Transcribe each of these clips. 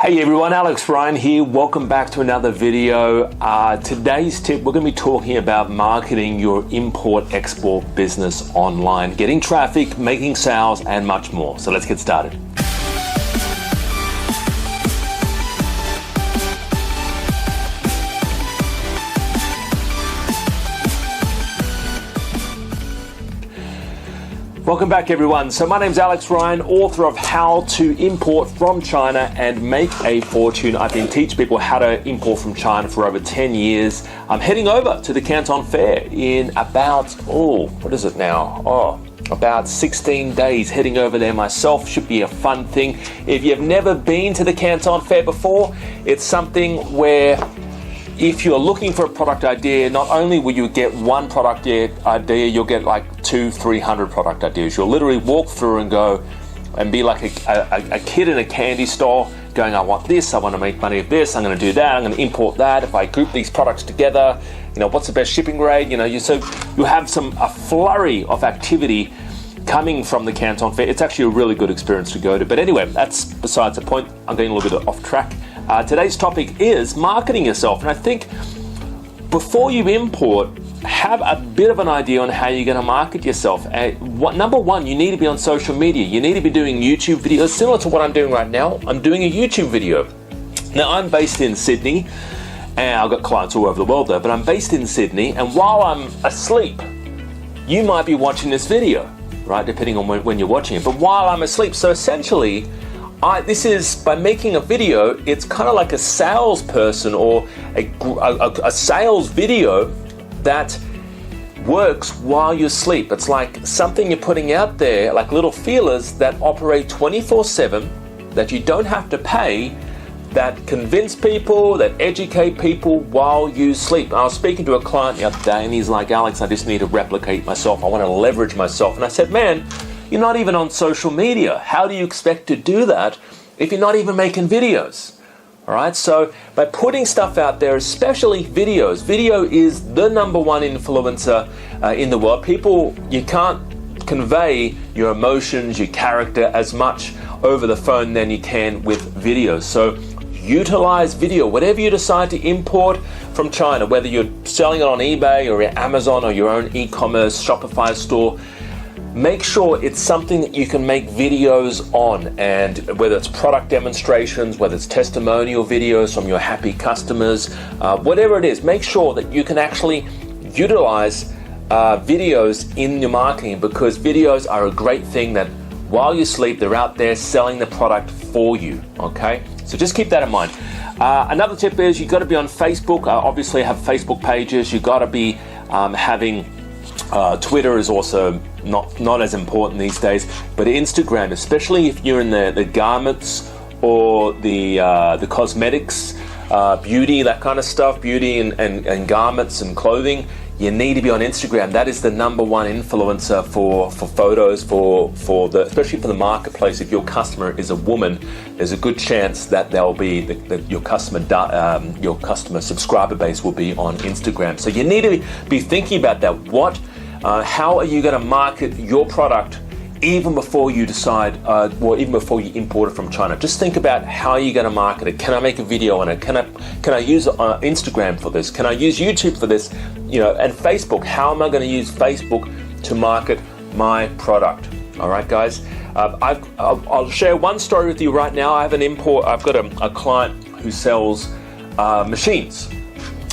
Hey everyone, Alex Ryan here. Welcome back to another video. Today's tip, we're going to be talking about marketing your import-export business online, getting traffic, making sales, and much more. So let's get started. Welcome back everyone. So my name's Alex Ryan, author of How to Import from China and Make a Fortune. I've been teaching people how to import from China for over 10 years. I'm heading over to the Canton Fair in about, about 16 days, heading over there myself. Should be a fun thing. If you've never been to the Canton Fair before, it's something where if you're looking for a product idea, not only will you get one product idea, you'll get like 200-300 product ideas. You'll literally walk through and go and be like a kid in a candy store going, I want this, I want to make money of this, I'm going to do that, I'm going to import that. If I group these products together, what's the best shipping rate? You have a flurry of activity coming from the Canton Fair. It's actually a really good experience to go to. But anyway, that's besides the point. I'm getting a little bit off track. Today's topic is marketing yourself. And I think before you import, have a bit of an idea on how you're going to market yourself. Number one, you need to be on social media. You need to be doing YouTube videos, similar to what I'm doing right now. I'm doing a YouTube video. Now, I'm based in Sydney, and I've got clients all over the world though, but I'm based in Sydney, and while I'm asleep, you might be watching this video, right? Depending on when you're watching it. But while I'm asleep, so essentially, this is, by making a video, it's kind of like a salesperson or a sales video that works while you sleep. It's like something you're putting out there, like little feelers that operate 24/7, that you don't have to pay, that convince people, that educate people while you sleep. I was speaking to a client the other day and he's like, Alex, I just need to replicate myself. I want to leverage myself. And I said, man, you're not even on social media. How do you expect to do that if you're not even making videos? All right, so by putting stuff out there, especially videos, video is the number one influencer in the world. You can't convey your emotions, your character as much over the phone than you can with videos. So utilize video, whatever you decide to import from China, whether you're selling it on eBay or Amazon or your own e-commerce Shopify store. Make sure it's something that you can make videos on, and whether it's product demonstrations, whether it's testimonial videos from your happy customers, whatever it is, make sure that you can actually utilize videos in your marketing, because videos are a great thing that while you sleep, they're out there selling the product for you, okay? So just keep that in mind. Another tip is you've got to be on Facebook. Obviously have Facebook pages. You've got to be having Twitter is also not as important these days, but Instagram, especially if you're in the garments or the cosmetics, beauty, that kind of stuff, beauty and garments and clothing, you need to be on Instagram. That is the number one influencer for photos, especially for the marketplace. If your customer is a woman, there's a good chance that they'll be your customer subscriber base will be on Instagram. So you need to be thinking about that. How are you going to market your product even before you decide, or even before you import it from China? Just think about how you're going to market it. Can I make a video on it? Can I use Instagram for this? Can I use YouTube for this? And Facebook. How am I going to use Facebook to market my product? All right, guys. I'll share one story with you right now. I've got a client who sells machines,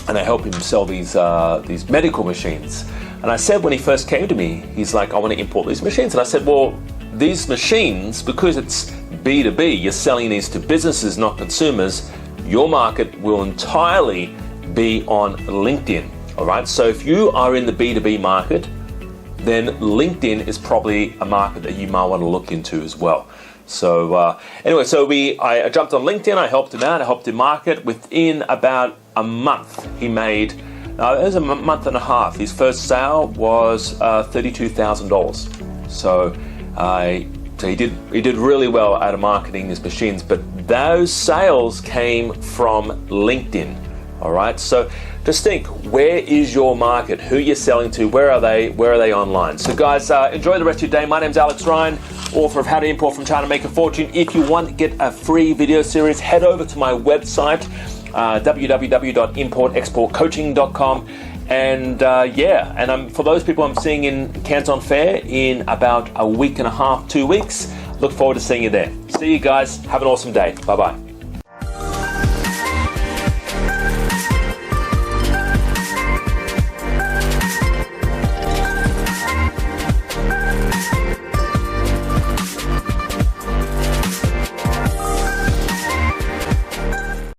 and I help him sell these medical machines. And I said, when he first came to me, he's like, I want to import these machines. And I said, well, these machines, because it's B2B, you're selling these to businesses, not consumers, your market will entirely be on LinkedIn. All right. So if you are in the B2B market, then LinkedIn is probably a market that you might want to look into as well. So anyway, I jumped on LinkedIn, I helped him out, I helped him market. Within about a month, he made, it was a month and a half. His first sale was $32,000. So he did really well out of marketing his machines, but those sales came from LinkedIn. All right. So just think, where is your market? Who you're selling to? Where are they? Where are they online? So guys, enjoy the rest of your day. My name's Alex Ryan, author of How to Import from China, Make a Fortune. If you want to get a free video series, head over to my website, www.importexportcoaching.com. And for those people I'm seeing in Canton Fair in about a week and a half, 2 weeks, look forward to seeing you there. See you guys. Have an awesome day. Bye-bye.